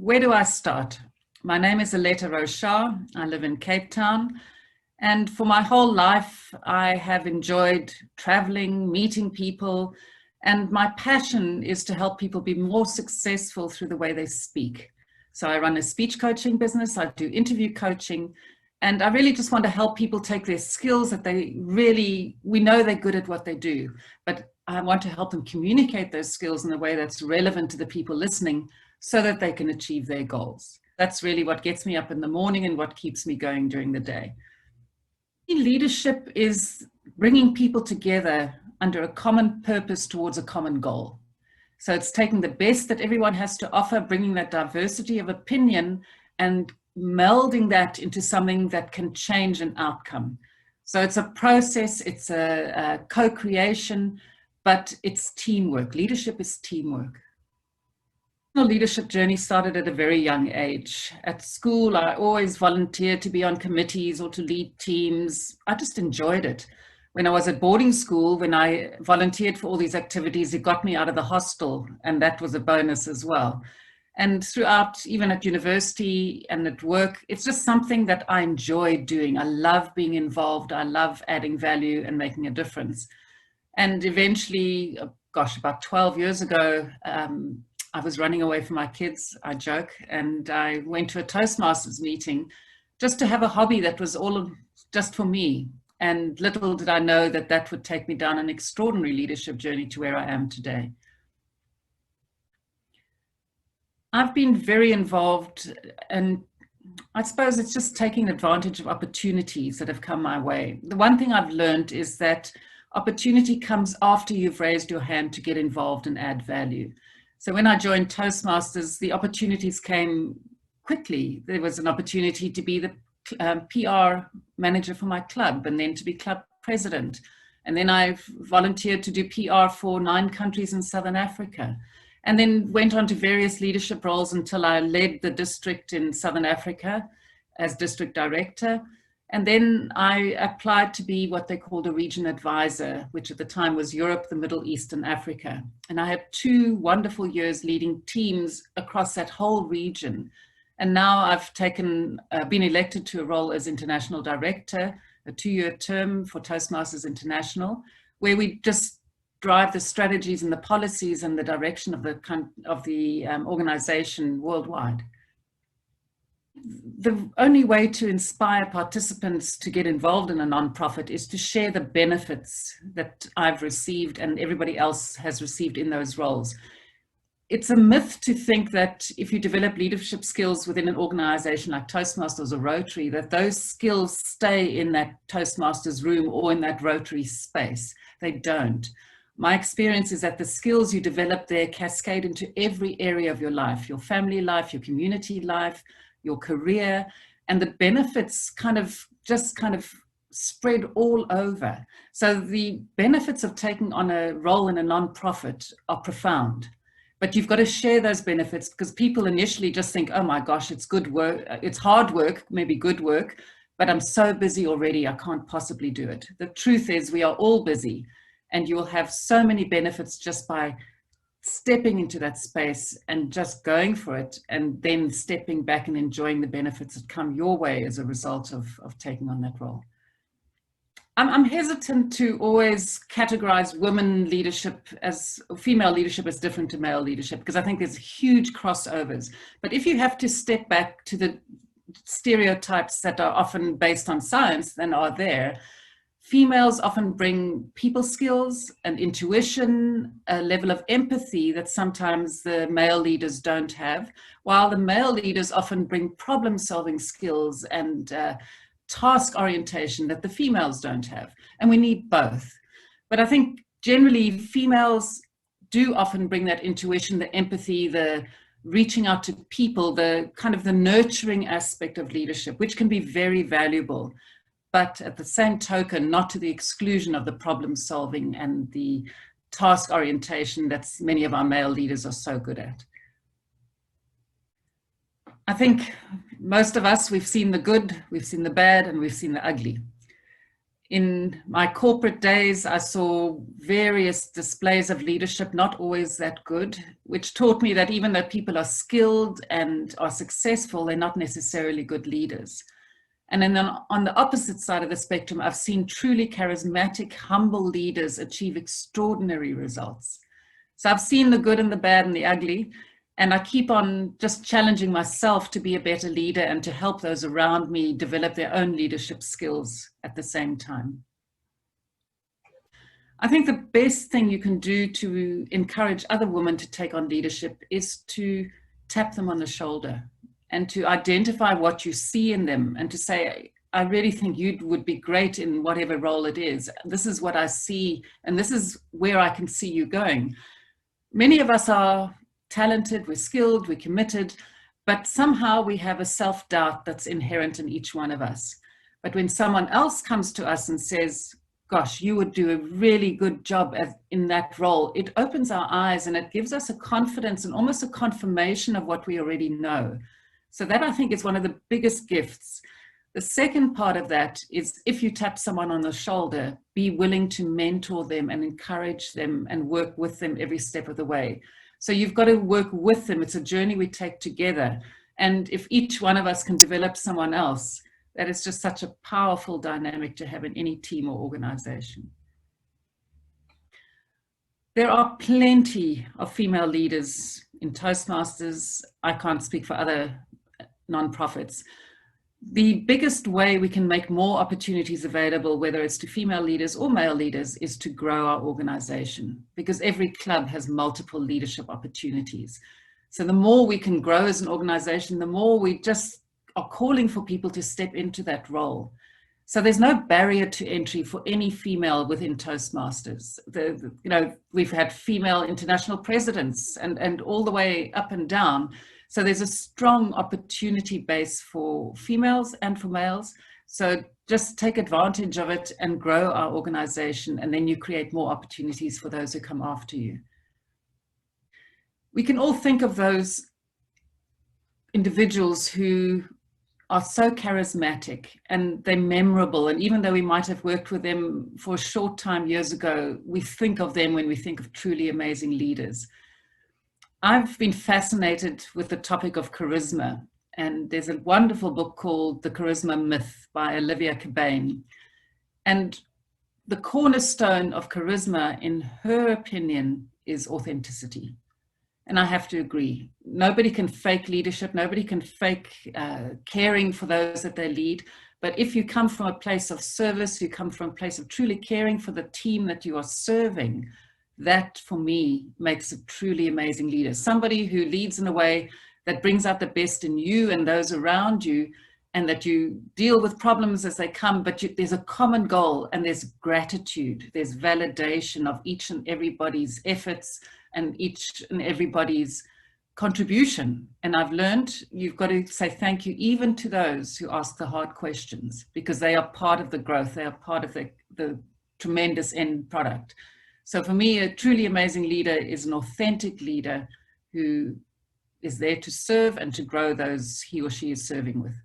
Where do I start? My name is Aletta Rochat. I live in Cape Town. And for my whole life, I have enjoyed traveling, meeting people. And my passion is to help people be more successful through the way they speak. So I run a speech coaching business. I do interview coaching. And I really just want to help people take their skills that we know they're good at what they do, but I want to help them communicate those skills in a way that's relevant to the people listening so that they can achieve their goals. That's really what gets me up in the morning and what keeps me going during the day. Leadership is bringing people together under a common purpose towards a common goal. So it's taking the best that everyone has to offer, bringing that diversity of opinion and melding that into something that can change an outcome. So it's a process, it's a co-creation, but it's teamwork. Leadership is teamwork. My leadership journey started at a very young age. At school, I always volunteered to be on committees or to lead teams. I just enjoyed it. When I was at boarding school, when I volunteered for all these activities, it got me out of the hostel, and that was a bonus as well. And throughout, even at university and at work, it's just something that I enjoy doing. I love being involved. I love adding value and making a difference. And eventually, gosh, about 12 years ago, I was running away from my kids, I joke, and I went to a Toastmasters meeting just to have a hobby that was all just for me. And little did I know that that would take me down an extraordinary leadership journey to where I am today. I've been very involved, and I suppose it's just taking advantage of opportunities that have come my way. The one thing I've learned is that opportunity comes after you've raised your hand to get involved and add value. So when I joined Toastmasters, the opportunities came quickly. There was an opportunity to be the PR manager for my club, and then to be club president. And then I volunteered to do PR for 9 countries in Southern Africa. And then went on to various leadership roles until I led the district in Southern Africa as district director. And then I applied to be what they called a region advisor, which at the time was Europe, the Middle East, and Africa. And I had 2 wonderful years leading teams across that whole region. And now I've been elected to a role as international director, a 2-year term for Toastmasters International, where we just drive the strategies and the policies and the direction of the organization worldwide. The only way to inspire participants to get involved in a nonprofit is to share the benefits that I've received and everybody else has received in those roles. It's a myth to think that if you develop leadership skills within an organization like Toastmasters or Rotary, that those skills stay in that Toastmasters room or in that Rotary space. They don't. My experience is that the skills you develop there cascade into every area of your life, your family life, your community life, your career, and the benefits kind of spread all over. So the benefits of taking on a role in a nonprofit are profound, but you've got to share those benefits, because people initially just think, oh my gosh, it's good work, it's hard work, maybe good work, but I'm so busy already, I can't possibly do it. The truth is we are all busy, and you will have so many benefits just by stepping into that space and just going for it, and then stepping back and enjoying the benefits that come your way as a result of taking on that role. I'm hesitant to always categorize women leadership female leadership as different to male leadership, because I think there's huge crossovers. But if you have to step back to the stereotypes that are often based on science and are there, females often bring people skills and intuition, a level of empathy that sometimes the male leaders don't have, while the male leaders often bring problem-solving skills and task orientation that the females don't have. And we need both. But I think generally females do often bring that intuition, the empathy, the reaching out to people, the kind of the nurturing aspect of leadership, which can be very valuable. But at the same token, not to the exclusion of the problem solving and the task orientation that many of our male leaders are so good at. I think most of us, we've seen the good, we've seen the bad, and we've seen the ugly. In my corporate days, I saw various displays of leadership, not always that good, which taught me that even though people are skilled and are successful, they're not necessarily good leaders. And then on the opposite side of the spectrum, I've seen truly charismatic, humble leaders achieve extraordinary results. So I've seen the good and the bad and the ugly, and I keep on just challenging myself to be a better leader and to help those around me develop their own leadership skills at the same time. I think the best thing you can do to encourage other women to take on leadership is to tap them on the shoulder and to identify what you see in them and to say, I really think you would be great in whatever role it is. This is what I see, and this is where I can see you going. Many of us are talented, we're skilled, we're committed, but somehow we have a self-doubt that's inherent in each one of us. But when someone else comes to us and says, gosh, you would do a really good job in that role, it opens our eyes and it gives us a confidence and almost a confirmation of what we already know. So that, I think, is one of the biggest gifts. The second part of that is, if you tap someone on the shoulder, be willing to mentor them and encourage them and work with them every step of the way. So you've got to work with them. It's a journey we take together. And if each one of us can develop someone else, that is just such a powerful dynamic to have in any team or organization. There are plenty of female leaders in Toastmasters. I can't speak for other nonprofits. The biggest way we can make more opportunities available, whether it's to female leaders or male leaders, is to grow our organization, because every club has multiple leadership opportunities. So the more we can grow as an organization, the more we just are calling for people to step into that role. So there's no barrier to entry for any female within Toastmasters. We've had female international presidents and all the way up and down. So there's a strong opportunity base for females and for males. So just take advantage of it and grow our organization, and then you create more opportunities for those who come after you. We can all think of those individuals who are so charismatic and they're memorable. And even though we might have worked with them for a short time years ago, we think of them when we think of truly amazing leaders. I've been fascinated with the topic of charisma, and there's a wonderful book called The Charisma Myth by Olivia Cabane. And the cornerstone of charisma, in her opinion, is authenticity. And I have to agree. Nobody can fake leadership. Nobody can fake caring for those that they lead. But if you come from a place of service, you come from a place of truly caring for the team that you are serving, that for me makes a truly amazing leader. Somebody who leads in a way that brings out the best in you and those around you, and that you deal with problems as they come, but there's a common goal, and there's gratitude, there's validation of each and everybody's efforts and each and everybody's contribution. And I've learned you've got to say thank you even to those who ask the hard questions, because they are part of the growth, they are part of the tremendous end product. So for me, a truly amazing leader is an authentic leader who is there to serve and to grow those he or she is serving with.